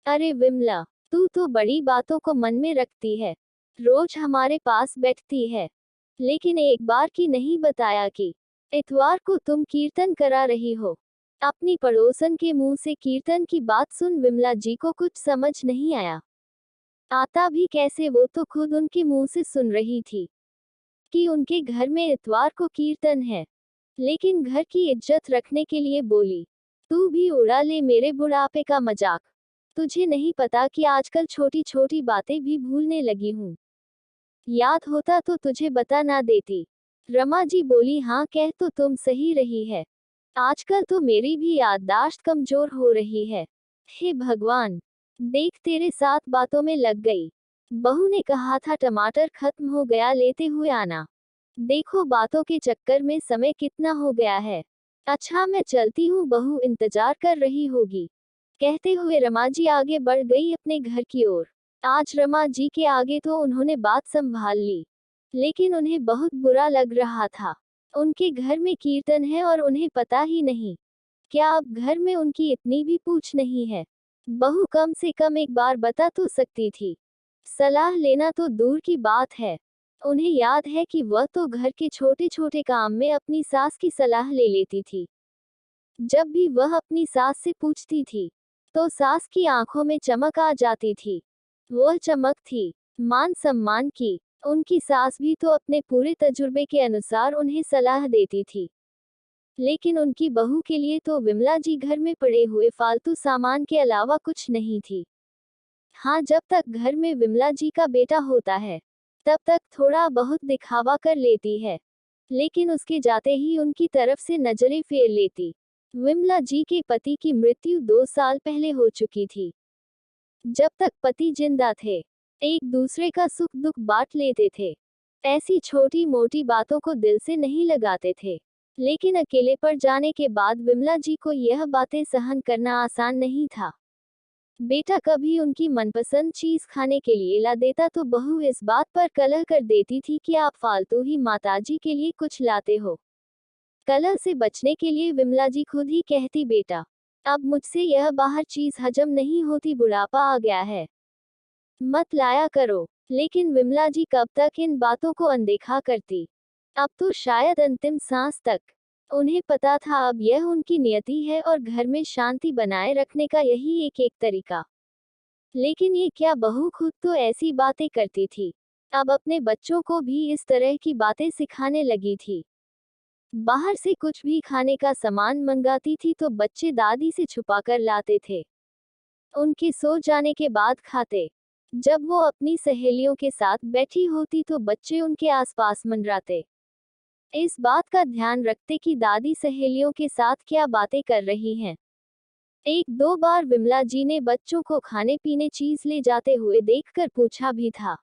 अरे विमला, तू तो बड़ी बातों को मन में रखती है। रोज हमारे पास बैठती है, लेकिन एक बार की नहीं बताया कि इतवार को तुम कीर्तन करा रही हो। अपनी पड़ोसन के मुंह से कीर्तन की बात सुन विमला जी को कुछ समझ नहीं आया। आता भी कैसे, वो तो खुद उनके मुंह से सुन रही थी कि उनके घर में इतवार को कीर्तन है। लेकिन घर की इज्जत रखने के लिए बोली, तू भी उड़ा ले मेरे बुढ़ापे का मजाक। तुझे नहीं पता कि आजकल छोटी छोटी बातें भी भूलने लगी हूँ। याद होता तो तुझे बता ना देती। रमा जी बोली, हाँ कह तो तुम सही रही है। आजकल तो मेरी भी याददाश्त कमजोर हो रही है। हे भगवान, देख तेरे साथ बातों में लग गई। बहू ने कहा था टमाटर खत्म हो गया, लेते हुए आना। देखो बातों के चक्कर में समय कितना हो गया है। अच्छा मैं चलती हूँ, बहू इंतजार कर रही होगी। कहते हुए रमा जी आगे बढ़ गई अपने घर की ओर। आज रमा जी के आगे तो उन्होंने बात संभाल ली, लेकिन उन्हें बहुत बुरा लग रहा था। उनके घर में कीर्तन है और उन्हें पता ही नहीं। क्या अब घर में उनकी इतनी भी पूछ नहीं है? बहू कम से कम एक बार बता तो सकती थी। सलाह लेना तो दूर की बात है। उन्हें याद है कि वह तो घर के छोटे छोटे काम में अपनी सास की सलाह ले लेती थी। जब भी वह अपनी सास से पूछती थी, तो सास की आंखों में चमक आ जाती थी। वह चमक थी मान सम्मान की। उनकी सास भी तो अपने पूरे तजुर्बे के अनुसार उन्हें सलाह देती थी। लेकिन उनकी बहू के लिए तो विमला जी घर में पड़े हुए फालतू सामान के अलावा कुछ नहीं थी। हाँ, जब तक घर में विमला जी का बेटा होता है, तब तक थोड़ा बहुत दिखावा कर लेती है, लेकिन उसके जाते ही उनकी तरफ से नजरें फेर लेती। विमला जी के पति की मृत्यु 2 साल पहले हो चुकी थी। जब तक पति जिंदा थे, एक दूसरे का सुख दुख बांट लेते थे। ऐसी छोटी मोटी बातों को दिल से नहीं लगाते थे। लेकिन अकेले पड़ जाने के बाद विमला जी को यह बातें सहन करना आसान नहीं था। बेटा कभी उनकी मनपसंद चीज खाने के लिए ला देता तो बहू इस बात पर कलह कर देती थी कि आप फालतू ही माताजी के लिए कुछ लाते हो। कलह से बचने के लिए विमला जी खुद ही कहती, बेटा अब मुझसे यह बाहर चीज हजम नहीं होती, बुढ़ापा आ गया है, मत लाया करो। लेकिन विमला जी कब तक इन बातों को अनदेखा करती। अब तो शायद अंतिम सांस तक। उन्हें पता था अब यह उनकी नियति है और घर में शांति बनाए रखने का यही एक एक तरीका। लेकिन ये क्या, बहू खुद तो ऐसी बातें करती थी, अब अपने बच्चों को भी इस तरह की बातें सिखाने लगी थी। बाहर से कुछ भी खाने का सामान मंगाती थी तो बच्चे दादी से छुपाकर लाते थे। उनके सो जाने के बाद खाते। जब वो अपनी सहेलियों के साथ बैठी होती तो बच्चे उनके आसपास मंडराते, इस बात का ध्यान रखते कि दादी सहेलियों के साथ क्या बातें कर रही हैं। एक दो बार विमला जी ने बच्चों को खाने पीने चीज ले जाते हुए देखकर पूछा भी था,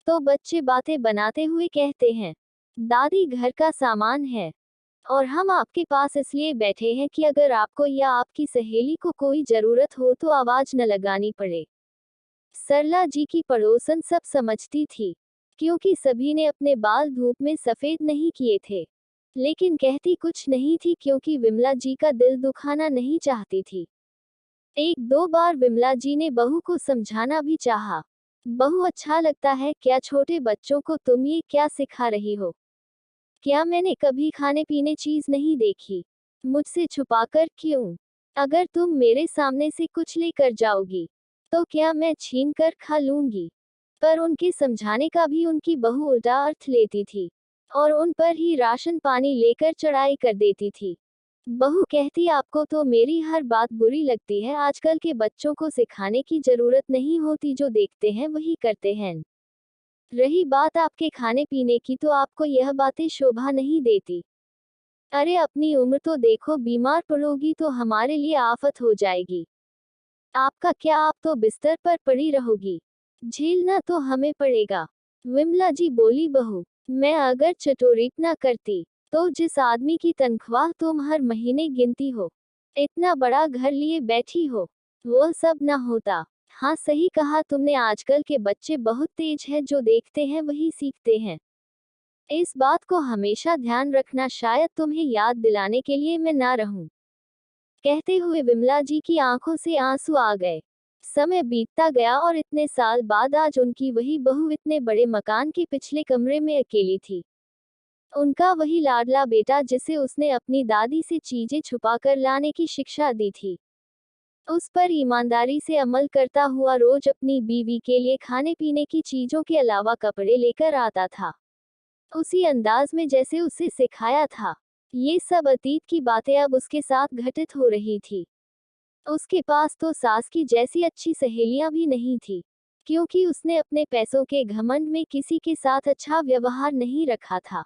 तो बच्चे बातें बनाते हुए कहते हैं, दादी घर का सामान है और हम आपके पास इसलिए बैठे हैं कि अगर आपको या आपकी सहेली को कोई जरूरत हो तो आवाज न लगानी पड़े। सरला जी की पड़ोसन सब समझती थी, क्योंकि सभी ने अपने बाल धूप में सफेद नहीं किए थे। लेकिन कहती कुछ नहीं थी क्योंकि विमला जी का दिल दुखाना नहीं चाहती थी। एक दो बार विमला जी ने बहू को समझाना भी चाहा, बहू अच्छा लगता है क्या, छोटे बच्चों को तुम ये क्या सिखा रही हो? क्या मैंने कभी खाने पीने चीज नहीं देखी? मुझसे छुपाकर क्यों? अगर तुम मेरे सामने से कुछ लेकर जाओगी, तो क्या मैं छीन कर खा लूंगी? पर उनके समझाने का भी उनकी बहू उल्टा अर्थ लेती थी और उन पर ही राशन पानी लेकर चढ़ाई कर देती थी। बहू कहती, आपको तो मेरी हर बात बुरी लगती है, आजकल के बच्चों को सिखाने की जरूरत नहीं होती, जो देखते हैं वही करते हैं। रही बात आपके खाने पीने की, तो आपको यह बातें शोभा नहीं देती। अरे अपनी उम्र तो देखो, बीमार पड़ोगी तो हमारे लिए आफत हो जाएगी। आपका क्या, आप तो बिस्तर पर पड़ी रहोगी, झेलना तो हमें पड़ेगा। विमला जी बोली, बहू मैं अगर चटोरीप ना करती, तो जिस आदमी की तनख्वाह तुम हर महीने गिनती हो, इतना बड़ा घर लिए बैठी हो, वह सब ना होता। हाँ सही कहा तुमने, आजकल के बच्चे बहुत तेज हैं, जो देखते हैं वही सीखते हैं। इस बात को हमेशा ध्यान रखना, शायद तुम्हें याद दिलाने के लिए मैं ना रहूं। कहते हुए विमला जी की आंखों से आंसू आ गए। समय बीतता गया और इतने साल बाद आज उनकी वही बहू इतने बड़े मकान के पिछले कमरे में अकेली थी। उनका वही लाडला बेटा जिसे उसने अपनी दादी से चीजें छुपाकर लाने की शिक्षा दी थी, उस पर ईमानदारी से अमल करता हुआ रोज अपनी बीवी के लिए खाने पीने की चीजों के अलावा कपड़े लेकर आता था, उसी अंदाज में जैसे उसे सिखाया था। ये सब अतीत की बातें अब उसके साथ घटित हो रही थी। उसके पास तो सास की जैसी अच्छी सहेलियां भी नहीं थी, क्योंकि उसने अपने पैसों के घमंड में किसी के साथ अच्छा व्यवहार नहीं रखा था।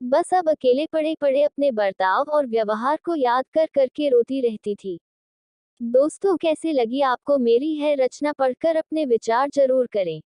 बस अब अकेले पड़े पड़े अपने बर्ताव और व्यवहार को याद कर करके रोती रहती थी। दोस्तों, कैसे लगी आपको मेरी है रचना? पढ़कर अपने विचार जरूर करें।